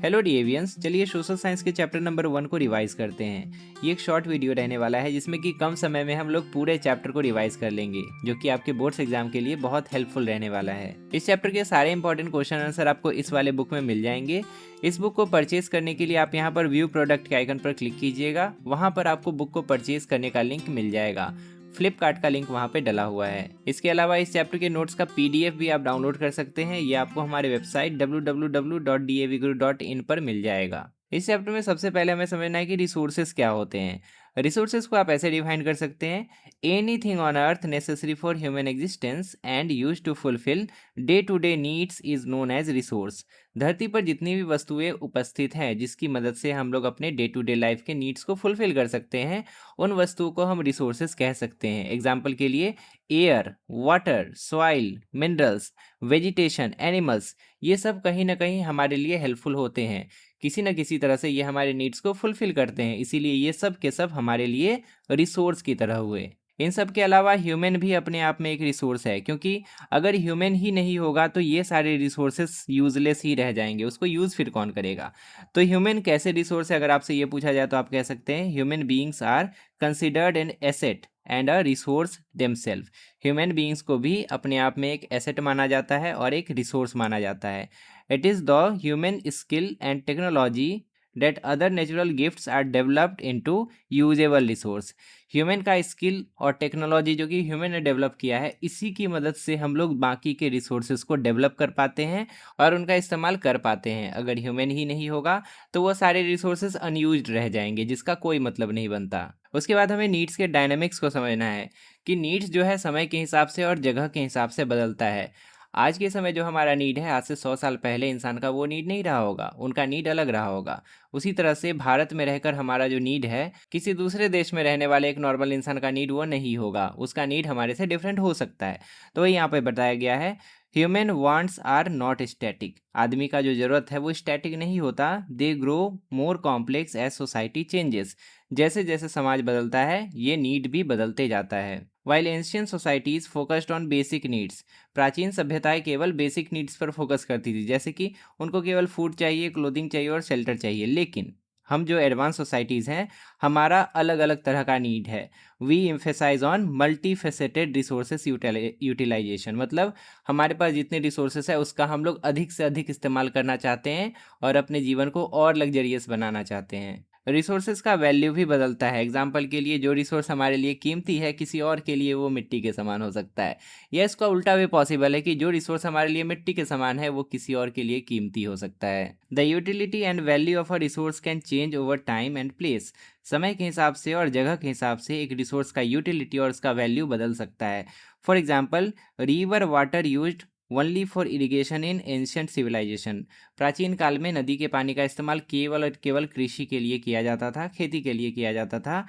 Hello डिएवियंस, चलिए social science के chapter number 1 को रिवाइज करते हैं। ये एक शॉर्ट वीडियो रहने वाला है जिसमें कि कम समय में हम लोग पूरे चैप्टर को रिवाइज कर लेंगे, जो कि आपके बोर्ड्स एग्जाम के लिए बहुत हेल्पफुल रहने वाला है। इस चैप्टर के सारे इंपॉर्टेंट क्वेश्चन आंसर आपको इस वाले बुक में मिल जाएंगे। इस बुक को परचेज करने के लिए आप यहाँ पर व्यू प्रोडक्ट के आइकन पर क्लिक कीजिएगा। वहाँ पर आपको बुक को परचेज करने का लिंक मिल जाएगा। फ्लिपकार्ट का लिंक वहाँ पे डला हुआ है। इसके अलावा इस चैप्टर के नोट्स का पीडीएफ भी आप डाउनलोड कर सकते हैं। ये आपको हमारे वेबसाइट www.davguru.in पर मिल जाएगा। इस चैप्टर में सबसे पहले हमें समझना है कि रिसोर्सेज क्या होते हैं। रिसोर्सेज को आप ऐसे डिफाइन कर सकते हैं, anything on earth necessary for human existence and use to fulfil day to day needs is known as resource. धरती पर जितनी भी वस्तुएं उपस्थित हैं जिसकी मदद से हम लोग अपने डे टू डे लाइफ के नीड्स को फुलफिल कर सकते हैं, उन वस्तुओं को हम रिसोर्सेज कह सकते हैं। एग्जाम्पल के लिए air, water, soil, minerals, vegetation, animals, ये सब कहीं ना कहीं हमारे लिए हेल्पफुल होते हैं। किसी न किसी तरह से ये हमारे नीड्स को फुलफिल करते हैं, इसीलिए ये सब के सब हमारे लिए रिसोर्स की तरह हुए। इन सब के अलावा ह्यूमन भी अपने आप में एक रिसोर्स है, क्योंकि अगर ह्यूमन ही नहीं होगा तो ये सारे रिसोर्सेस यूजलेस ही रह जाएंगे, उसको यूज़ फिर कौन करेगा। तो ह्यूमन कैसे रिसोर्स है, अगर आपसे ये पूछा जाए तो आप कह सकते हैं human beings are considered an asset and a resource themselves. Human beings को भी अपने आप में एक एसेट माना जाता है और एक रिसोर्स माना जाता है। It is the human skill and technology that other natural gifts are developed into usable resource. Human का स्किल और टेक्नोलॉजी जो कि ह्यूमन ने डेवलप किया है, इसी की मदद से हम लोग बाकी के रिसोर्सेज को डेवलप कर पाते हैं और उनका इस्तेमाल कर पाते हैं। अगर ह्यूमन ही नहीं होगा तो वो सारे रिसोर्सेज अनयूज्ड रह जाएंगे, जिसका कोई मतलब नहीं बनता। उसके बाद हमें नीड्स के डायनामिक्स को समझना है कि नीड्स जो है समय के हिसाब से और जगह के हिसाब से बदलता है। आज के समय जो हमारा नीड है, आज से 100 साल पहले इंसान का वो नीड नहीं रहा होगा, उनका नीड अलग रहा होगा। उसी तरह से भारत में रहकर हमारा जो नीड है, किसी दूसरे देश में रहने वाले एक नॉर्मल इंसान का नीड वो नहीं होगा, उसका नीड हमारे से डिफरेंट हो सकता है। तो वही यहाँ पे बताया गया है, human wants are not static. आदमी का जो ज़रूरत है वो स्टैटिक नहीं होता, they grow more complex as society changes. जैसे जैसे समाज बदलता है ये नीड भी बदलते जाता है। While ancient societies focused on basic needs. प्राचीन सभ्यताएं केवल बेसिक नीड्स पर फोकस करती थी, जैसे कि उनको केवल फूड चाहिए, क्लोथिंग चाहिए और शेल्टर चाहिए। लेकिन हम जो एडवांस सोसाइटीज़ हैं, हमारा अलग अलग तरह का नीड है। We emphasise on multi faceted resources utilisation. मतलब हमारे पास जितने रिसोर्सेस है उसका हम लोग अधिक से अधिक इस्तेमाल करना चाहते हैं और अपने जीवन को और लग्जरियस बनाना चाहते हैं। रिसोर्सेज का वैल्यू भी बदलता है। एग्जाम्पल के लिए जो रिसोर्स हमारे लिए कीमती है, किसी और के लिए वो मिट्टी के समान हो सकता है। या इसका उल्टा भी पॉसिबल है कि जो रिसोर्स हमारे लिए मिट्टी के समान है वो किसी और के लिए कीमती हो सकता है। The utility and value of a resource can change over time and place. समय के हिसाब से और जगह के हिसाब से एक रिसोर्स का यूटिलिटी और उसका वैल्यू बदल सकता है। For example, river water used only for irrigation in ancient civilisation. प्राचीन काल में नदी के पानी का इस्तेमाल केवल और केवल कृषि के लिए किया जाता था, खेती के लिए किया जाता था।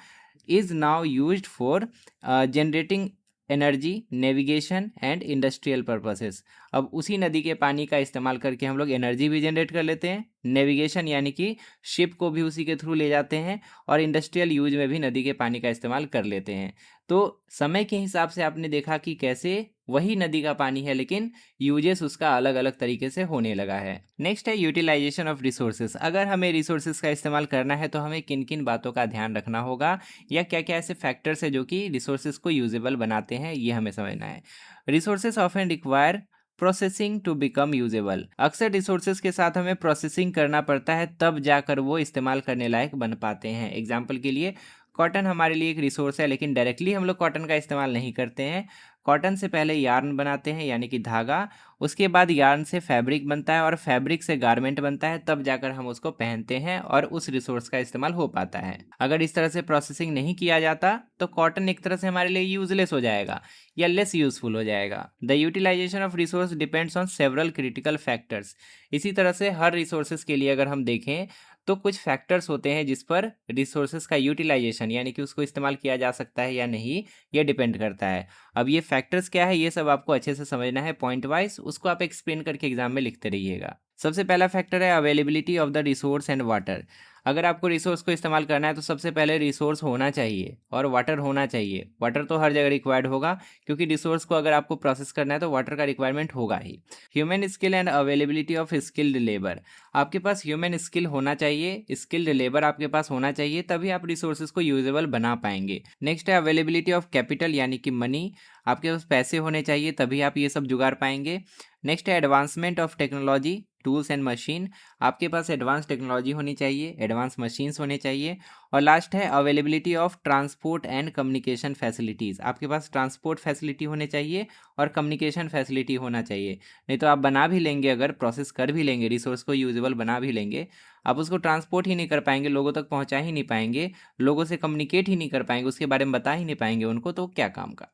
Is now used for generating energy, navigation and industrial purposes. अब उसी नदी के पानी का इस्तेमाल करके हम लोग एनर्जी भी जनरेट कर लेते हैं, नेविगेशन यानी कि शिप को भी उसी के थ्रू ले जाते हैं, और इंडस्ट्रियल यूज में भी नदी के पानी का इस्तेमाल कर लेते हैं। तो समय के हिसाब से आपने देखा कि कैसे वही नदी का पानी है लेकिन यूजेस उसका अलग अलग तरीके से होने लगा है। नेक्स्ट है यूटिलाइजेशन ऑफ रिसोर्सेज। अगर हमें रिसोर्सेज का इस्तेमाल करना है तो हमें किन किन बातों का ध्यान रखना होगा, या क्या क्या ऐसे फैक्टर्स है जो कि रिसोर्सेज को यूजेबल बनाते हैं, ये हमें समझना है। Resources often require processing to become usable. अक्सर रिसोर्सेज के साथ हमें प्रोसेसिंग करना पड़ता है, तब जाकर वो इस्तेमाल करने लायक बन पाते हैं। एग्जाम्पल के लिए, कॉटन हमारे लिए एक रिसोर्स है, लेकिन डायरेक्टली हम लोग कॉटन का इस्तेमाल नहीं करते हैं। कॉटन से पहले यार्न बनाते हैं यानी कि धागा, उसके बाद यार्न से फैब्रिक बनता है और फैब्रिक से गारमेंट बनता है, तब जाकर हम उसको पहनते हैं और उस रिसोर्स का इस्तेमाल हो पाता है। अगर इस तरह से प्रोसेसिंग नहीं किया जाता तो कॉटन एक तरह से हमारे लिए यूजलेस हो जाएगा या लेस यूजफुल हो जाएगा। The utilisation of resource depends on several critical factors. इसी तरह से हर रिसोर्सेज के लिए अगर हम देखें तो कुछ फैक्टर्स होते हैं जिस पर रिसोर्सेज का यूटिलाइजेशन यानी कि उसको इस्तेमाल किया जा सकता है या नहीं, ये डिपेंड करता है। अब ये फैक्टर्स क्या है ये सब आपको अच्छे से समझना है पॉइंट वाइज, उसको आप एक्सप्लेन करके एग्जाम में लिखते रहिएगा। सबसे पहला फैक्टर है availability of the resource and water. अगर आपको रिसोर्स को इस्तेमाल करना है तो सबसे पहले रिसोर्स होना चाहिए और वाटर होना चाहिए। वाटर तो हर जगह रिक्वायर्ड होगा, क्योंकि रिसोर्स को अगर आपको प्रोसेस करना है तो वाटर का रिक्वायरमेंट होगा ही। Human skill and availability of skilled labour, आपके पास ह्यूमन स्किल होना चाहिए, स्किल्ड लेबर आपके पास होना चाहिए, तभी आप रिसोर्सेज को यूजेबल बना पाएंगे। नेक्स्ट है अवेलेबिलिटी ऑफ कैपिटल यानी कि मनी, आपके पास पैसे होने चाहिए तभी आप ये सब जुगाड़ पाएंगे। नेक्स्ट है advancement of technology, tools and machine, आपके पास एडवांस टेक्नोलॉजी होनी चाहिए, एडवांस मशीन्स होने चाहिए। और लास्ट है availability of transport and communication facilities, आपके पास ट्रांसपोर्ट फैसिलिटी होने चाहिए और कम्युनिकेशन फैसिलिटी होना चाहिए। नहीं तो आप बना भी लेंगे, अगर प्रोसेस कर भी लेंगे, रिसोर्स को यूजेबल बना भी लेंगे, आप उसको ट्रांसपोर्ट ही नहीं कर पाएंगे, लोगों तक पहुंचा ही नहीं पाएंगे, लोगों से कम्युनिकेट ही नहीं कर पाएंगे, उसके बारे में बता ही नहीं पाएंगे उनको, तो क्या काम का।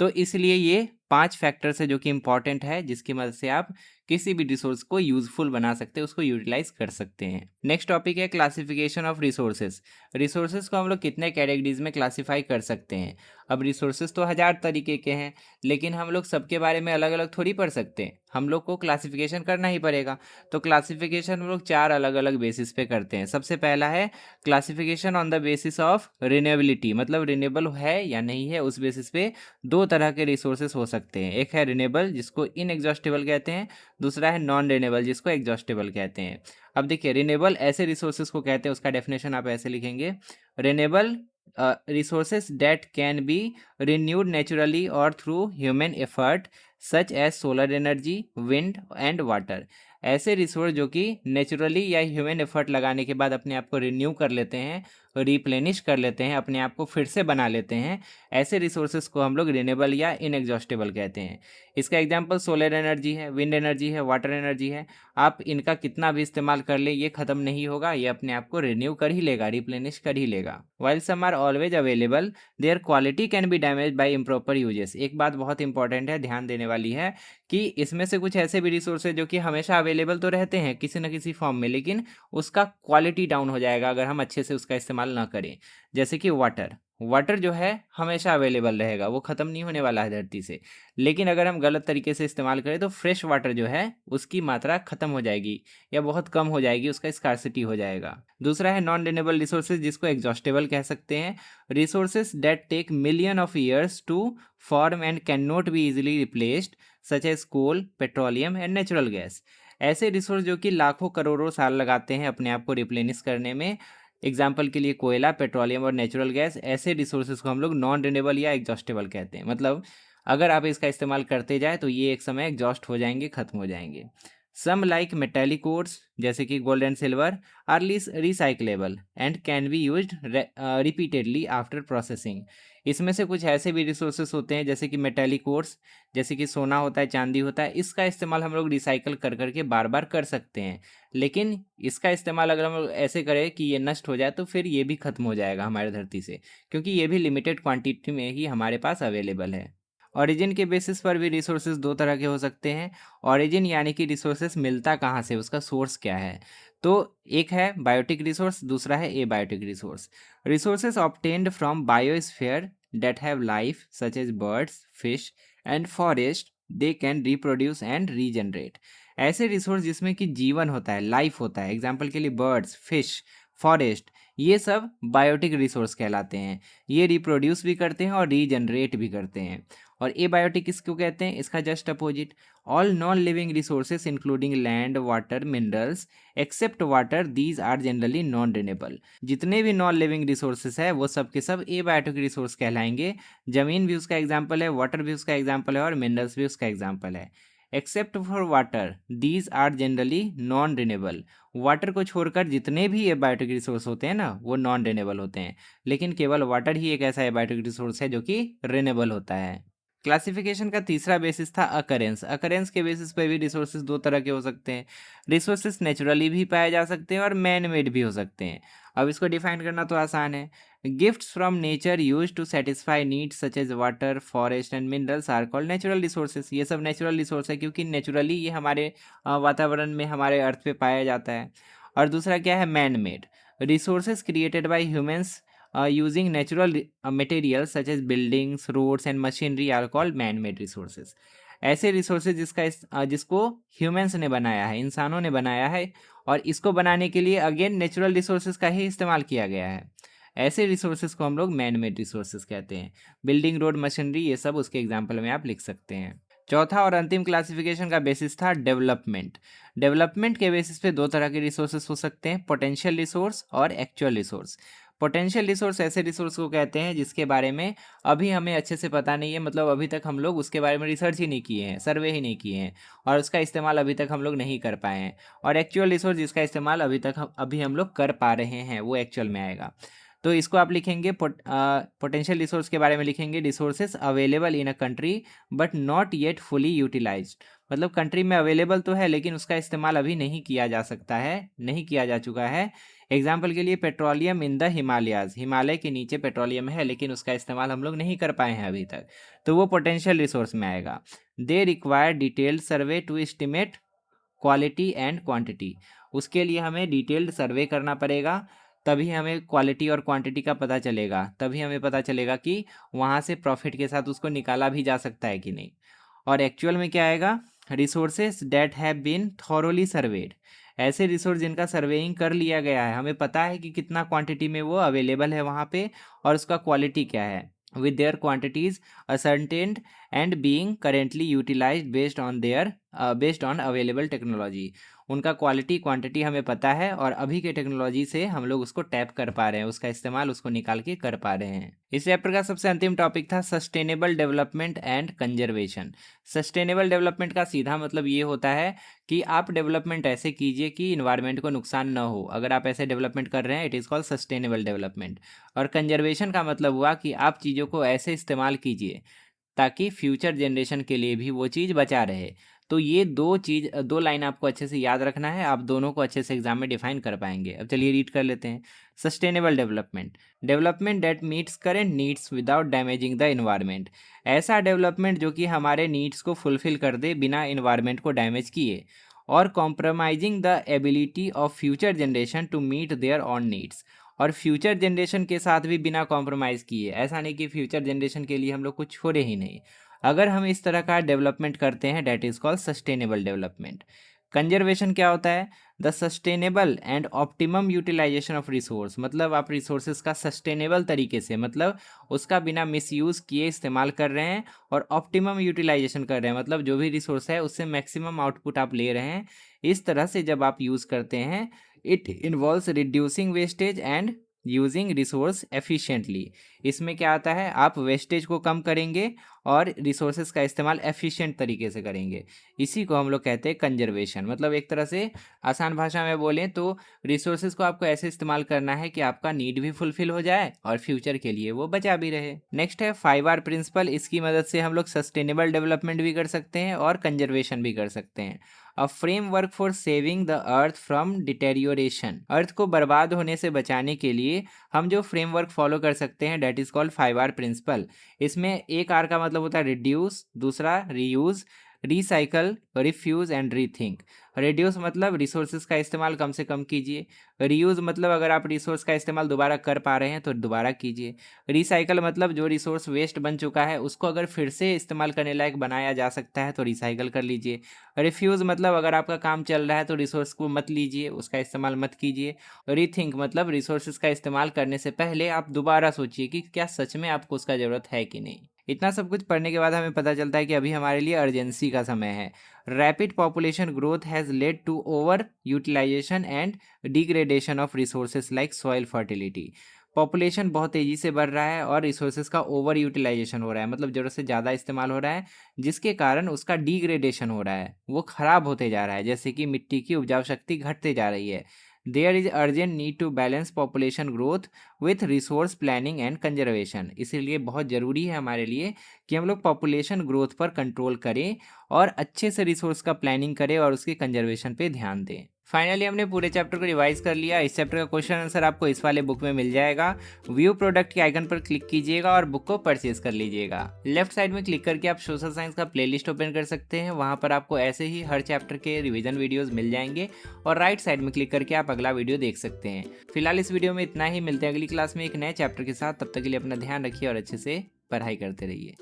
तो इसलिए ये 5 फैक्टर्स है जो कि इंपॉर्टेंट है, जिसकी मदद से आप किसी भी रिसोर्स को यूजफुल बना सकते हैं, उसको यूटिलाइज कर सकते हैं। नेक्स्ट टॉपिक है क्लासिफिकेशन ऑफ रिसोर्सेज। रिसोर्सेज को हम लोग कितने कैटेगरीज में क्लासीफाई कर सकते हैं। अब रिसोर्सेज तो 1000 तरीके के हैं, लेकिन हम लोग सबके बारे में अलग अलग थोड़ी पढ़ सकते हैं, हम लोग को क्लासिफिकेशन करना ही पड़ेगा। तो क्लासिफिकेशन हम लोग 4 अलग अलग बेसिस पे करते हैं। सबसे पहला है classification on the basis of renewability, मतलब रिन्यूएबल है या नहीं है, उस बेसिस पे 2 तरह के रिसोर्सेज हो सकते हैं। एक है रिन्यूएबल जिसको इनएग्जॉस्टेबल कहते हैं, दूसरा है नॉन रिन्यूएबल जिसको एग्जॉस्टेबल कहते हैं। अब देखिए रिन्यूएबल ऐसे रिसोर्सेज को कहते हैं, उसका डेफिनेशन आप ऐसे लिखेंगे, renewable resources that can be renewed naturally or through human effort such as solar energy, wind and water। ऐसे रिसोर्स जो कि नेचुरली या ह्यूमन एफर्ट लगाने के बाद अपने आप को रिन्यू कर लेते हैं, रिप्लेनिश कर लेते हैं, अपने आप को फिर से बना लेते हैं, ऐसे रिसोर्सेज को हम लोग रिन्यूएबल या इनएग्जॉस्टेबल कहते हैं। इसका एग्जांपल सोलर एनर्जी है, विंड एनर्जी है, वाटर एनर्जी है। आप इनका कितना भी इस्तेमाल कर ले, ये खत्म नहीं होगा, ये अपने आप को रिन्यू कर ही लेगा, रिप्लेनिश कर ही लेगा। While some are always available, their quality can be damage by improper uses. एक बात बहुत इंपॉर्टेंट है, ध्यान देने वाली है, कि इसमें से कुछ ऐसे भी रिसोर्स है जो कि हमेशा अवेलेबल तो रहते हैं किसी न किसी फॉर्म में, लेकिन उसका क्वालिटी डाउन हो जाएगा अगर हम अच्छे से उसका इस्तेमाल ना करें। जैसे कि वाटर, वाटर जो है हमेशा अवेलेबल रहेगा, वो ख़त्म नहीं होने वाला है धरती से, लेकिन अगर हम गलत तरीके से इस्तेमाल करें तो फ्रेश वाटर जो है उसकी मात्रा ख़त्म हो जाएगी या बहुत कम हो जाएगी, उसका स्कार्सिटी हो जाएगा। दूसरा है नॉन रिन्यूएबल रिसोर्सेज जिसको एग्जॉस्टेबल कह सकते हैं, resources that take million of years to form and can not be easily replaced such as coal, petroleum and natural gas. ऐसे रिसोर्स जो कि लाखों करोड़ों साल लगाते हैं अपने आप को रिप्लेनिश करने में, एग्जाम्पल के लिए कोयला, पेट्रोलियम और नेचुरल गैस, ऐसे रिसोर्सेज को हम लोग नॉन रिन्यूएबल या एग्जॉस्टेबल कहते हैं। मतलब अगर आप इसका इस्तेमाल करते जाए तो ये एक समय एग्जॉस्ट हो जाएंगे, खत्म हो जाएंगे। सम लाइक मेटेलिक ओर्स जैसे कि gold and silver are recyclable and can be used repeatedly after processing. इसमें से कुछ ऐसे भी रिसोर्सेस होते हैं जैसे कि मेटेलिक ओर्स, जैसे कि सोना होता है, चांदी होता है, इसका इस्तेमाल हम लोग रिसाइकल कर करके बार बार कर सकते हैं, लेकिन इसका इस्तेमाल अगर हम लोग ऐसे करें कि ये नष्ट हो जाए तो फिर ये भी खत्म हो जाएगा हमारे धरती से, क्योंकि ये भी लिमिटेड क्वांटिटी में ही हमारे पास अवेलेबल है। ओरिजिन के बेसिस पर भी रिसोर्सेज 2 तरह के हो सकते हैं। ओरिजिन यानी कि रिसोर्सेज मिलता कहाँ से, उसका सोर्स क्या है। तो एक है बायोटिक रिसोर्स, दूसरा है abiotic resource. Resources obtained from biosphere that have life such as birds, fish and forest, they can reproduce and regenerate. ऐसे रिसोर्स जिसमें कि जीवन होता है, लाइफ होता है, एग्जाम्पल के लिए बर्ड्स, फिश, फॉरेस्ट, ये सब बायोटिक रिसोर्स कहलाते हैं। ये रिप्रोड्यूस भी करते हैं और रीजनरेट भी करते हैं। और एबायोटिक किसको कहते हैं, इसका just opposite, all non living resources including land, water, minerals except water, these are generally non renewable. जितने भी नॉन लिविंग रिसोर्सेज है वो सब के सब एबायोटिक रिसोर्स कहलाएंगे। जमीन भी उसका एग्जाम्पल है, वाटर भी उसका एग्जाम्पल है और मिनरल्स भी उसका एग्जाम्पल है। Except for water these are generally non renewable. Water को छोड़कर जितने भी एबायोटिक रिसोर्स होते हैं ना वो नॉन रिन्यूएबल होते हैं, लेकिन केवल वाटर ही एक ऐसा एबायोटिक रिसोर्स है जो कि रिन्यूएबल होता है। क्लासिफिकेशन का तीसरा बेसिस था अकरेंस। अकरेंस के बेसिस पर भी रिसोर्सेज 2 तरह के हो सकते हैं। रिसोर्सेज नेचुरली भी पाए जा सकते हैं और मैन मेड भी हो सकते हैं। अब इसको डिफाइन करना तो आसान है। Gifts from nature use to satisfy needs such as water, forest and minerals are called natural resources. ये सब नेचुरल रिसोर्स है क्योंकि नेचुरली ये हमारे वातावरण में, हमारे अर्थ पे पाया जाता है। और दूसरा क्या है, man made resources created by humans using natural materials such as buildings, roads and machinery are called man-made resources। ऐसे रिसोर्सेज जिसको ह्यूमंस ने बनाया है, इंसानों ने बनाया है, और इसको बनाने के लिए अगेन नेचुरल रिसोर्सेज का ही इस्तेमाल किया गया है। ऐसे रिसोर्सेज को हम लोग मैन मेड रिसोर्सेज कहते हैं। बिल्डिंग, रोड, मशीनरी, ये सब उसके एग्जाम्पल में आप लिख सकते हैं। चौथा और अंतिम क्लासिफिकेशन का बेसिस था डेवलपमेंट। डेवलपमेंट के बेसिस पे दो तरह के रिसोर्सेस हो सकते हैं, पोटेंशियल रिसोर्स और एक्चुअल रिसोर्स। पोटेंशियल रिसोर्स ऐसे रिसोर्स को कहते हैं जिसके बारे में अभी हमें अच्छे से पता नहीं है, मतलब अभी तक हम लोग उसके बारे में रिसर्च ही नहीं किए हैं, सर्वे ही नहीं किए हैं, और उसका इस्तेमाल अभी तक हम लोग नहीं कर पाए हैं। और एक्चुअल रिसोर्स जिसका इस्तेमाल अभी हम लोग कर पा रहे हैं, वो एक्चुअल में आएगा। तो इसको आप लिखेंगे, पोटेंशियल रिसोर्स के बारे में लिखेंगे, resources available in a country but not yet fully utilised. मतलब कंट्री में अवेलेबल तो है लेकिन उसका इस्तेमाल अभी नहीं किया जा सकता है, नहीं किया जा चुका है। एग्जाम्पल के लिए petroleum in the Himalayas, Himalaya के नीचे पेट्रोलियम है लेकिन उसका इस्तेमाल हम लोग नहीं कर पाए हैं अभी तक, तो वो पोटेंशियल रिसोर्स में आएगा। They require detailed survey to estimate quality and quantity. उसके लिए हमें डिटेल्ड सर्वे करना पड़ेगा, तभी हमें क्वालिटी और क्वांटिटी का पता चलेगा, तभी हमें पता चलेगा कि वहाँ से प्रॉफिट के साथ उसको निकाला भी जा सकता है कि नहीं। और एक्चुअल में क्या आएगा, resources that have been thoroughly surveyed. ऐसे रिसोर्स जिनका सर्वेइंग कर लिया गया है, हमें पता है कि कितना क्वांटिटी में वो अवेलेबल है वहाँ पे और उसका क्वालिटी क्या है, with their quantities ascertained and being currently utilized based on available technology। उनका क्वालिटी क्वांटिटी हमें पता है और अभी के टेक्नोलॉजी से हम लोग उसको टैप कर पा रहे हैं, उसका इस्तेमाल उसको निकाल के कर पा रहे हैं। इस चैप्टर का सबसे अंतिम टॉपिक था sustainable development and conservation. Sustainable development का सीधा मतलब ये होता है कि आप डेवलपमेंट ऐसे कीजिए कि इन्वायरमेंट को नुकसान न हो। अगर आप ऐसे डेवलपमेंट कर रहे हैं, it is called sustainable development. और कंजर्वेशन का मतलब हुआ कि आप चीज़ों को ऐसे इस्तेमाल कीजिए ताकि फ्यूचर जनरेशन के लिए भी वो चीज़ बचा रहे। तो ये दो लाइन आपको अच्छे से याद रखना है, आप दोनों को अच्छे से एग्जाम में डिफाइन कर पाएंगे। अब चलिए रीड कर लेते हैं। Sustainable development, development that meets current needs without damaging the environment. ऐसा डेवलपमेंट जो कि हमारे नीड्स को फुलफिल कर दे बिना इन्वायरमेंट को डैमेज किए, और compromising the ability of future generation to meet their own needs. और फ्यूचर जनरेशन के साथ भी बिना कॉम्प्रोमाइज़ किए, ऐसा नहीं कि फ्यूचर जनरेशन के लिए हम लोग कुछ छोड़े ही नहीं। अगर हम इस तरह का डेवलपमेंट करते हैं, that is called sustainable development. Conservation क्या होता है, the sustainable and optimum utilization of resource. मतलब आप रिसोर्सेज का सस्टेनेबल तरीके से, मतलब उसका बिना मिसयूज़ किए इस्तेमाल कर रहे हैं, और ऑप्टिमम यूटिलाइजेशन कर रहे हैं, मतलब जो भी रिसोर्स है उससे मैक्सिमम आउटपुट आप ले रहे हैं। इस तरह से जब आप यूज़ करते हैं, it involves reducing wastage and using resource efficiently. इसमें क्या आता है, आप वेस्टेज को कम करेंगे और रिसोर्सेज का इस्तेमाल एफिशिएंट तरीके से करेंगे। इसी को हम लोग कहते हैं कंजर्वेशन। मतलब एक तरह से आसान भाषा में बोलें तो रिसोर्सेज को आपको ऐसे इस्तेमाल करना है कि आपका नीड भी फुलफिल हो जाए और फ्यूचर के लिए वो बचा भी रहे। नेक्स्ट है 5R प्रिंसिपल। इसकी मदद से हम लोग सस्टेनेबल डेवलपमेंट भी कर सकते हैं और कंजर्वेशन भी कर सकते हैं। A framework for saving the earth from deterioration. Earth को बर्बाद होने से बचाने के लिए हम जो फ्रेमवर्क फॉलो कर सकते हैं, date is called 5R principal. इसमें एक आर का मतलब होता है रिड्यूस, दूसरा reuse, recycle, refuse and rethink. Reduce मतलब रिसोर्सेज का इस्तेमाल कम से कम कीजिए। रीयूज मतलब अगर आप रिसोर्स का इस्तेमाल दोबारा कर पा रहे हैं तो दोबारा कीजिए। रिसाइकल मतलब जो रिसोर्स वेस्ट बन चुका है उसको अगर फिर से इस्तेमाल करने लायक बनाया जा सकता है तो रिसाइकल कर लीजिए। रिफ्यूज़ मतलब अगर आपका काम चल रहा है तो रिसोर्स को मत लीजिए, उसका इस्तेमाल मत कीजिए। रीथिंक मतलब रिसोर्सेज का इस्तेमाल करने से पहले आप दोबारा सोचिए कि क्या सच में आपको उसका ज़रूरत है कि नहीं। इतना सब कुछ पढ़ने के बाद हमें पता चलता है कि अभी हमारे लिए अर्जेंसी का समय है। Rapid population growth has led to over utilization and degradation of resources like soil fertility. Population बहुत तेज़ी से बढ़ रहा है और रिसोर्सेज का ओवर यूटिलाइजेशन हो रहा है, मतलब ज़रूरत से ज़्यादा इस्तेमाल हो रहा है, जिसके कारण उसका डिग्रेडेशन हो रहा है, वो ख़राब होते जा रहा है, जैसे कि मिट्टी की उपजाऊ शक्ति घटते जा रही है। There is urgent need to balance population growth with resource planning and conservation. इसीलिए बहुत ज़रूरी है हमारे लिए कि हम लोग पॉपुलेशन ग्रोथ पर कंट्रोल करें और अच्छे से रिसोर्स का प्लानिंग करें और उसके कंजर्वेशन पे ध्यान दें। फाइनली हमने पूरे चैप्टर को रिवाइज कर लिया। इस चैप्टर का क्वेश्चन आंसर आपको इस वाले बुक में मिल जाएगा। व्यू प्रोडक्ट के आइकन पर क्लिक कीजिएगा और बुक को परचेज कर लीजिएगा। लेफ्ट साइड में क्लिक करके आप सोशल साइंस का प्लेलिस्ट ओपन कर सकते हैं, वहाँ पर आपको ऐसे ही हर चैप्टर के रिवीजन वीडियोस मिल जाएंगे। और राइट साइड में क्लिक करके आप अगला वीडियो देख सकते हैं। फिलहाल इस वीडियो में इतना ही, मिलते हैं अगली क्लास में एक नए चैप्टर के साथ। तब तक के लिए अपना ध्यान रखिए और अच्छे से पढ़ाई करते रहिए।